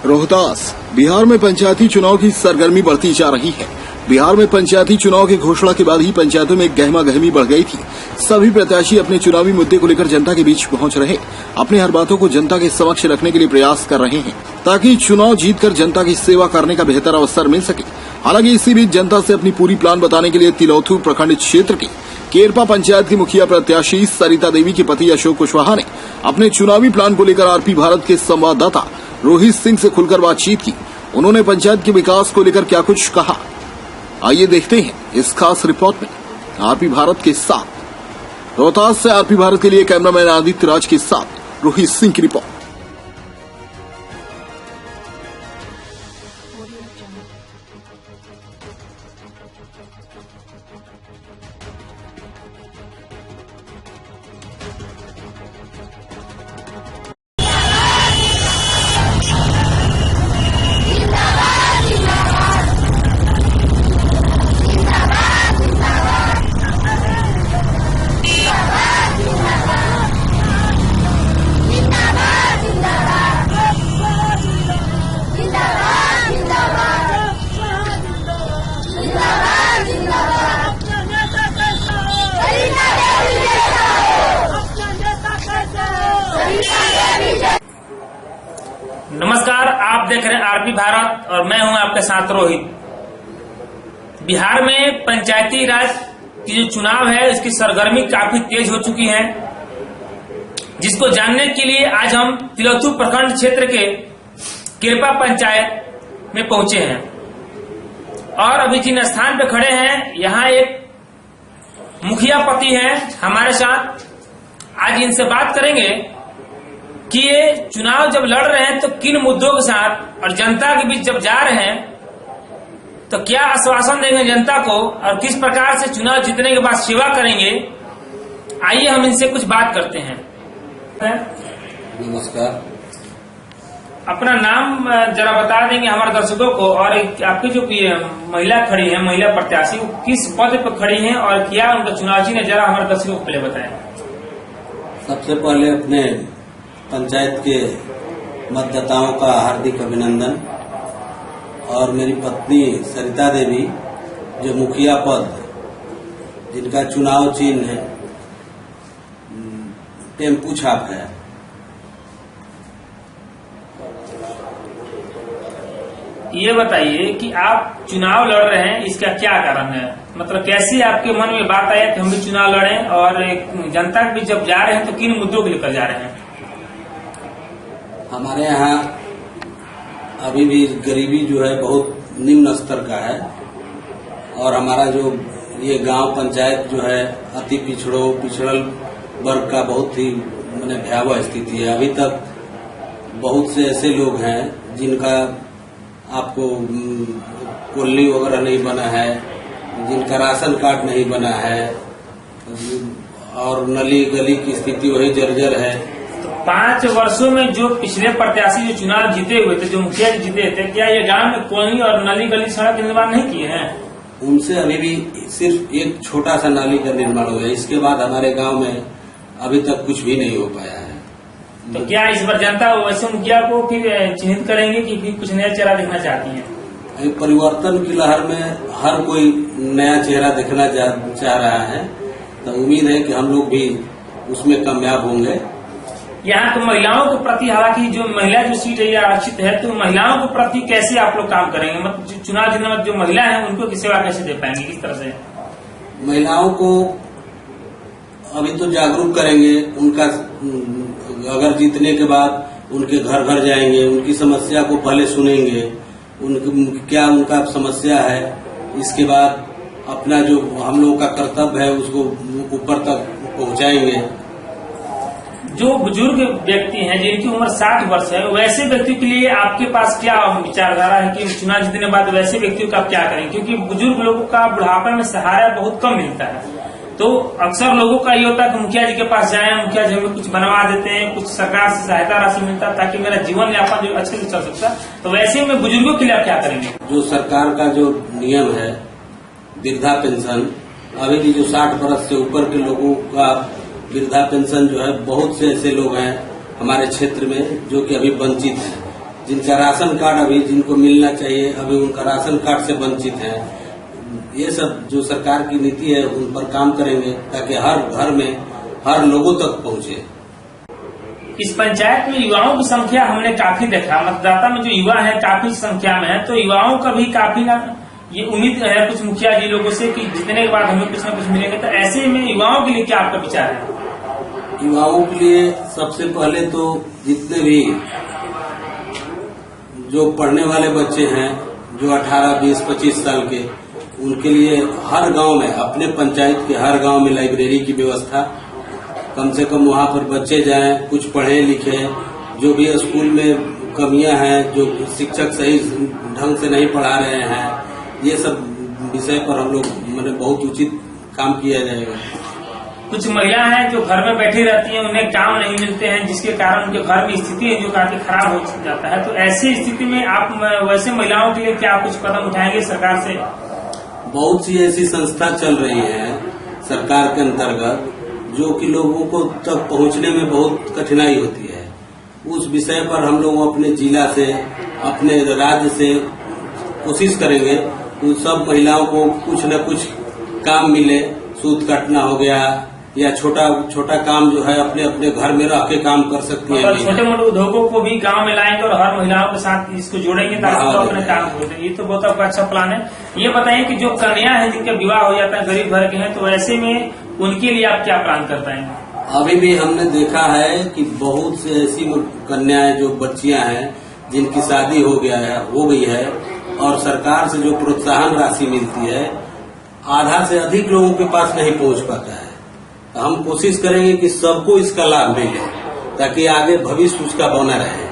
रोहतास। बिहार में पंचायती चुनाव की सरगर्मी बढ़ती जा रही है। बिहार में पंचायती चुनाव की घोषणा के बाद ही पंचायतों में गहमागहमी बढ़ गई थी। सभी प्रत्याशी अपने चुनावी मुद्दे को लेकर जनता के बीच पहुंच रहे, अपने हर बातों को जनता के समक्ष रखने के लिए प्रयास कर रहे हैं, ताकि चुनाव जीतकर जनता की सेवा करने का बेहतर अवसर मिल सके। हालांकि इसी बीच जनता से अपनी पूरी प्लान बताने के लिए तिलौथू प्रखंड क्षेत्र के केरपा पंचायत की मुखिया प्रत्याशी सरिता देवी के पति अशोक कुशवाहा ने अपने चुनावी प्लान को लेकर आरपी भारत के संवाददाता रोहित सिंह से खुलकर बातचीत की। उन्होंने पंचायत के विकास को लेकर क्या कुछ कहा, आइए देखते हैं इस खास रिपोर्ट में आरपी भारत के साथ। रोहतास से आरपी भारत के लिए कैमरामैन आदित्य राज के साथ रोहित सिंह की रिपोर्ट। नमस्कार, आप देख रहे हैं आरपी भारत और मैं हूं आपके साथ रोहित। बिहार में पंचायती राज की जो चुनाव है इसकी सरगर्मी काफी तेज हो चुकी है, जिसको जानने के लिए आज हम तिलौथू प्रखंड क्षेत्र के केरपा पंचायत में पहुंचे हैं और अभी जिन स्थान पे खड़े हैं यहाँ एक मुखिया पति हैं हमारे साथ। आज इनसे बात करेंगे कि ये चुनाव जब लड़ रहे हैं तो किन मुद्दों के साथ और जनता के बीच जब जा रहे हैं तो क्या आश्वासन देंगे जनता को और किस प्रकार से चुनाव जीतने के बाद सेवा करेंगे। आइए हम इनसे कुछ बात करते हैं। नमस्कार। अपना नाम जरा बता देंगे हमारे दर्शकों को, और आपकी जो महिला खड़ी है, महिला प्रत्याशी, वो किस पद पर खड़ी हैं और क्या उनका चुनाव चिन्ह, जरा हमारे दर्शकों को पहले बताएं। सबसे पहले अपने पंचायत के मतदाताओं का हार्दिक अभिनंदन। और मेरी पत्नी सरिता देवी जो मुखिया पद, जिनका चुनाव चिन्ह है टेम्पू छाप है। ये बताइए कि आप चुनाव लड़ रहे हैं, इसका क्या कारण है? मतलब कैसी आपके मन में बात आई कि हम भी चुनाव लड़ें और जनता के बीच जब जा रहे हैं तो किन मुद्दों को लेकर जा रहे हैं? हमारे यहाँ अभी भी गरीबी जो है बहुत निम्न स्तर का है और हमारा जो ये गांव पंचायत जो है अति पिछड़ल वर्ग का बहुत ही भयावह स्थिति है। अभी तक बहुत से ऐसे लोग हैं जिनका आपको कॉलोनी वगैरह नहीं बना है, जिनका राशन कार्ड नहीं बना है और नली गली की स्थिति वही जर्जर है। 5 वर्षों में जो पिछले प्रत्याशी जो चुनाव जीते हुए थे, जो मुखिया जी जीते थे, क्या ये गांव में कॉलोनी और नली गली सड़क के निर्माण नहीं किए हैं? उनसे अभी भी सिर्फ एक छोटा सा नाली का निर्माण हुआ है। इसके बाद हमारे गांव में अभी तक कुछ भी नहीं हो पाया है। तो क्या इस बार जनता वैसे मुखिया को फिर चिन्हित करेंगे कि कुछ नया चेहरा देखना चाहती है? परिवर्तन की लहर में हर कोई नया चेहरा देखना चाह रहा है, तो उम्मीद है कि हम लोग भी उसमें कामयाब होंगे। यहाँ तो महिलाओं के प्रति, हालांकि जो महिला जो सीट है ये आरक्षित है, तो महिलाओं के प्रति कैसे आप लोग काम करेंगे? मतलब चुनाव जीतने में जो महिला है उनको की सेवा कैसे दे पाएंगे, किस तरह से? महिलाओं को अभी तो जागरूक करेंगे। उनका अगर जीतने के बाद उनके घर घर जाएंगे, उनकी समस्या को पहले सुनेंगे, क्या उनका समस्या है, इसके बाद अपना जो हम लोगों का कर्तव्य है उसको ऊपर तक पहुंचाएंगे। जो बुजुर्ग व्यक्ति हैं जिनकी उम्र 60 वर्ष है, वैसे व्यक्तियों के लिए आपके पास क्या विचारधारा है कि चुनाव जीतने के बाद वैसे व्यक्तियों का आप क्या करेंगे? क्योंकि बुजुर्ग लोगों का बुढ़ापे में सहारा बहुत कम मिलता है, तो अक्सर लोगों का ये होता है कि मुखिया जी के पास जाएं, मुखिया जी हमें कुछ बनवा देते हैं, कुछ सरकार से सहायता राशि मिलता है ताकि मेरा जीवन यापन जो अच्छे से चल सकता। तो वैसे में बुजुर्गों के लिए आप क्या करेंगे? जो सरकार का जो नियम है वृद्धा पेंशन, अभी भी जो 60 वर्ष से ऊपर के लोगों का वृद्धा पेंशन जो है, बहुत से ऐसे लोग हैं हमारे क्षेत्र में जो कि अभी वंचित हैं। जिनका राशन कार्ड अभी जिनको मिलना चाहिए अभी उनका राशन कार्ड से वंचित है। ये सब जो सरकार की नीति है उन पर काम करेंगे ताकि हर घर में हर लोगों तक पहुंचे। इस पंचायत में युवाओं की संख्या हमने काफी देखा, मतदाता में जो युवा है काफी संख्या में है, तो युवाओं का भी काफी ना ये उम्मीद है कुछ मुखिया जी लोगों से कि जीतने के बाद हमें कुछ न कुछ मिलेंगे। तो ऐसे में युवाओं के लिए क्या आपका विचार है? युवाओं के लिए सबसे पहले तो जितने भी जो पढ़ने वाले बच्चे हैं जो 18, 20, 25 साल के, उनके लिए हर गांव में अपने पंचायत के हर गांव में लाइब्रेरी की व्यवस्था, कम से कम वहां पर बच्चे जाएं, कुछ पढ़े लिखे, जो भी स्कूल में कमियां हैं, जो शिक्षक सही ढंग से नहीं पढ़ा रहे हैं, ये सब विषय पर हम लोग मैंने बहुत उचित काम किया जाएगा। कुछ महिला हैं जो घर में बैठी रहती हैं, उन्हें काम नहीं मिलते हैं, जिसके कारण उनके घर में स्थिति है जो काफी खराब हो जाता है। तो ऐसी स्थिति में आप वैसे महिलाओं के लिए क्या कुछ कदम उठाएंगे सरकार से? बहुत सी ऐसी संस्था चल रही है सरकार के अंतर्गत जो कि लोगों को तक पहुंचने में बहुत कठिनाई होती है। उस विषय पर हम लोग अपने जिला से अपने राज्य से कोशिश करेंगे उन सब महिलाओं को कुछ न कुछ काम मिले। सूत काटना हो गया या छोटा छोटा काम जो है अपने अपने घर में रह के काम कर सकती है। छोटे मोटे उद्योगों को भी गांव में लाएंगे और हर महिलाओं के साथ इसको जोड़ेंगे ताकि वो अपने काम करें। ये तो बहुत आपका अच्छा प्लान है। ये बताइए कि जो कन्या है जिनका विवाह हो जाता है, गरीब घर के हैं, तो ऐसे में उनके लिए आप क्या प्लान कर पाएंगे? अभी भी हमने देखा है कि बहुत से ऐसी कन्याएं जो बच्चियां हैं जिनकी शादी हो गई है और सरकार से जो प्रोत्साहन राशि मिलती है आधा से अधिक लोगों के पास नहीं पहुंच पाता है। हम कोशिश करेंगे कि सबको इसका लाभ मिले ताकि आगे भविष्य उसका बना रहे।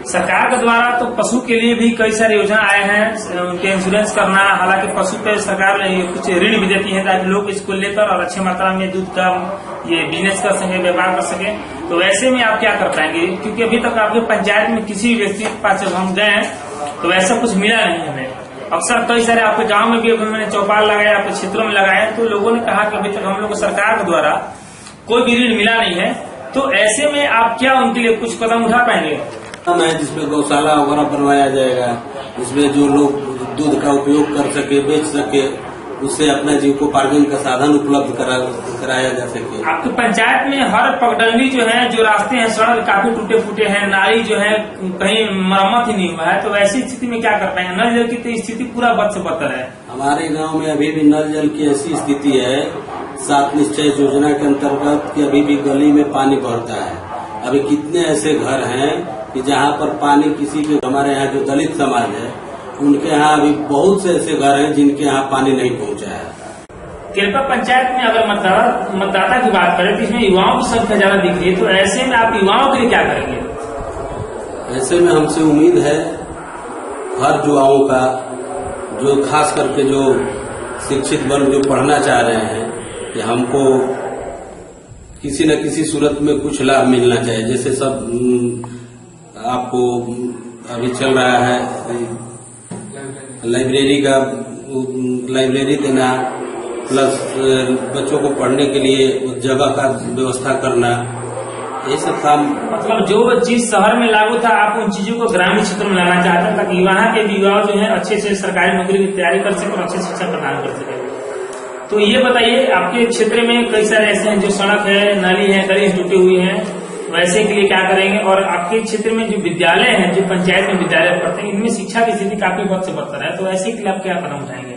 सरकार के द्वारा तो पशु के लिए भी कई सारी योजना आए हैं, उनके इंश्योरेंस करना, हालांकि पशु पे सरकार ने कुछ ऋण भी देती है ताकि लोग इसको लेकर और अच्छी मात्रा में दूध का ये बिजनेस कर सके, व्यापार कर सके। तो ऐसे में आप क्या कर पाएंगे? क्योंकि अभी तक आपके पंचायत में किसी व्यक्ति के पास जब हम गए तो ऐसा कुछ मिला नहीं हमें। अक्सर कई सारे आपके गांव में भी मैंने चौपाल लगाया, आपके क्षेत्रों में लगाया, तो लोगों ने कहा कि अभी तक हम लोग को सरकार के द्वारा कोई भी ऋण मिला नहीं है। तो ऐसे में आप क्या उनके लिए कुछ कदम उठा पाएंगे? है जिसमें गौशाला वगैरह बनवाया जाएगा, जिसमें जो लोग दूध का उपयोग कर सके, बेच सके, उससे अपना जीविकोपार्जन का साधन उपलब्ध कराया जा सके। आपकी पंचायत में हर पगडंडी जो है, जो रास्ते हैं, सड़क काफी टूटे फूटे हैं, नाली जो है कहीं मरम्मत ही नहीं हुआ है। तो ऐसी स्थिति में क्या कर पाएंगे? नल जल की तो स्थिति पूरा बद से बदतर है। हमारे गांव में अभी भी नल जल की ऐसी स्थिति है 7 निश्चय योजना के अंतर्गत कि अभी भी गली में पानी भरता है। अभी कितने ऐसे घर हैं कि जहाँ पर पानी किसी के, हमारे यहाँ जो दलित समाज है उनके यहाँ अभी बहुत से ऐसे घर हैं जिनके यहाँ पानी नहीं पहुँचा है। केलपा पंचायत में अगर मतदाता की बात करें तो इसमें युवाओं की संख्या ज्यादा दिख रही है। तो ऐसे में आप युवाओं के लिए क्या करेंगे? ऐसे में हमसे उम्मीद है हर युवाओं का, जो खास करके जो शिक्षित वर्ग जो पढ़ना चाह रहे हैं, कि हमको किसी न किसी सूरत में कुछ लाभ मिलना चाहिए। जैसे सब आपको अभी चल रहा है लाइब्रेरी देना, प्लस बच्चों को पढ़ने के लिए जगह का व्यवस्था करना, ये सब काम। मतलब जो चीज शहर में लागू था आप उन चीजों को ग्रामीण क्षेत्र में लाना चाहते हैं ताकि वहाँ के युवा जो है अच्छे से सरकारी नौकरी की तैयारी कर सके और अच्छे शिक्षा प्रदान कर सके। तो ये बताइए, आपके क्षेत्र में कई सारे ऐसे हैं जो सड़क है, नाली है, गली टूटी हुई है, वैसे के लिए क्या करेंगे? और आपके क्षेत्र में जो विद्यालय हैं, जो पंचायत में विद्यालय पढ़ते हैं, इनमें शिक्षा की स्थिति काफी बद से बदतर है। तो ऐसे के लिए आप क्या कदम उठाएंगे?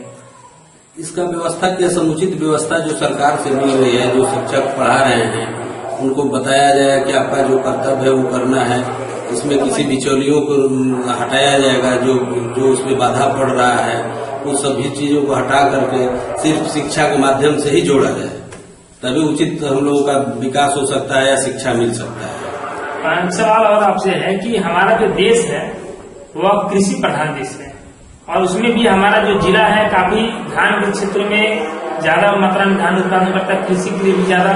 इसका व्यवस्था की समुचित व्यवस्था जो सरकार से मिल रही है, जो शिक्षक पढ़ा रहे हैं उनको बताया जाए कि आपका जो कर्तव्य है वो करना है। इसमें किसी बिचौलियों को हटाया जाएगा, जो उसमें बाधा पड़ रहा है, उन सभी चीजों को हटा करके सिर्फ शिक्षा के माध्यम से ही जोड़ा जाए, तभी उचित हम लोगों का विकास हो सकता है या शिक्षा मिल सकता है। सवाल और आपसे है कि हमारा जो देश है वह कृषि प्रधान देश है और उसमें भी हमारा जो जिला है काफी धान के क्षेत्र में ज्यादा मात्रा में धान उत्पादन करता है, कृषि के लिए भी ज्यादा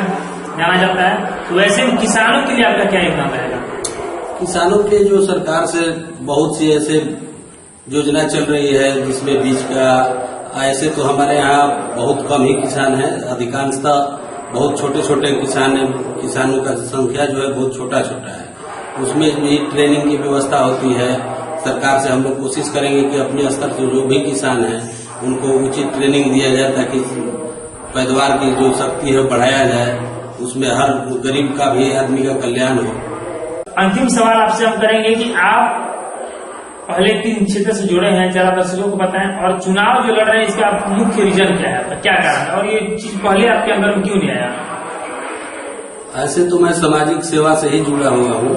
जाना जाता है। तो वैसे में किसानों के लिए आपका क्या योगदान रहेगा? किसानों के जो सरकार से बहुत सी ऐसे योजना चल रही है जिसमें बीज का, ऐसे तो हमारे यहाँ बहुत कम ही किसान है, अधिकांशतः बहुत छोटे छोटे किसान हैं। किसानों का संख्या जो है बहुत छोटा छोटा है। उसमें भी ट्रेनिंग की व्यवस्था होती है। सरकार से हम लोग कोशिश करेंगे कि अपने स्तर से जो भी किसान हैं उनको उचित ट्रेनिंग दिया जाए ताकि पैदावार की जो शक्ति है बढ़ाया जाए, उसमें हर गरीब का भी आदमी का कल्याण हो। अंतिम सवाल आपसे हम करेंगे कि आप पहले 3 क्षेत्र से जुड़े हैं, जरा दर्शकों को बताएं, और चुनाव जो लड़ रहे हैं इसका मुख्य रीजन क्या है, क्या कारण है, और ये चीज पहले आपके अंदर में क्यों नहीं आया? ऐसे तो मैं सामाजिक सेवा से ही जुड़ा हुआ हूँ।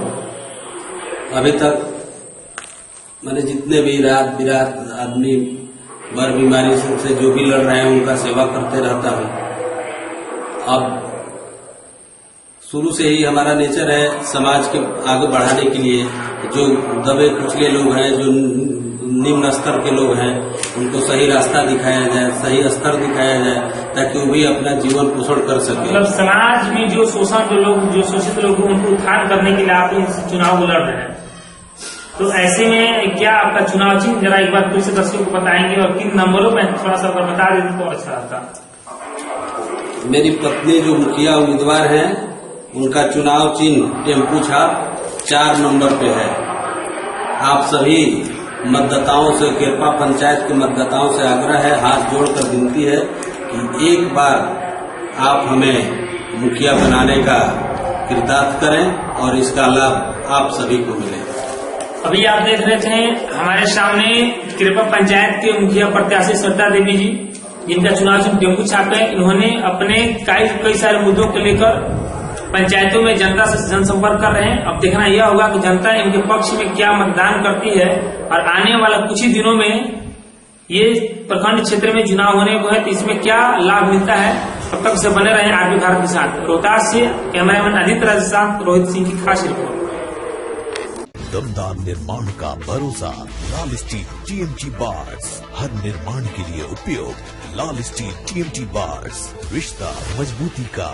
अभी तक मैंने जितने भी रात बिरात आदमी बर बीमारी से जो भी लड़ रहे हैं उनका सेवा करते रहता हूँ। अब शुरू से ही हमारा नेचर है समाज के आगे बढ़ाने के लिए जो दबे कुचले लोग हैं, जो निम्न स्तर के लोग हैं, उनको सही रास्ता दिखाया जाए, सही स्तर दिखाया जाए ताकि वो भी अपना जीवन पोषण कर सके। मतलब समाज में जो शोषण जो शोषित लोग हैं उनको उत्थान करने के लिए आप इस चुनाव को लड़ रहे हैं, तो ऐसे में क्या आपका चुनाव चिन्ह जरा एक बार फिर से दर्शकों को बताएंगे और 3 नंबरों में थोड़ा सा बता देते तो अच्छा रहता। मेरी पत्नी जो मुखिया उम्मीदवार हैं उनका चुनाव चिन्ह टेम्पू छाप 4 नंबर पे है। आप सभी मतदाताओं से, केरपा पंचायत के मतदाताओं से आग्रह है, हाथ जोड़कर विनती है कि एक बार आप हमें मुखिया बनाने का कृतार्थ करें और इसका लाभ आप सभी को मिले। अभी आप देख रहे थे हमारे सामने केरपा पंचायत के मुखिया प्रत्याशी सरिता देवी जी, जिनका चुनाव चिन्ह टेम्पू छाप है। इन्होंने अपने कई सारे मुद्दों को लेकर पंचायतों में जनता से जनसंपर्क कर रहे हैं। अब देखना यह होगा कि जनता इनके पक्ष में क्या मतदान करती है, और आने वाला कुछ ही दिनों में ये प्रखंड क्षेत्र में चुनाव होने को है, तो इसमें क्या लाभ मिलता है। तब तक से बने रहे आरपी भारत के साथ। रोहतास से कैमरामैन आदित्य राज के साथ रोहित सिंह की खास रिपोर्ट। दमदार निर्माण का भरोसा लाल स्टील TMT बार्स, हर निर्माण के लिए उपयोग लाल स्टील TMT बार्स, रिश्ता मजबूती का।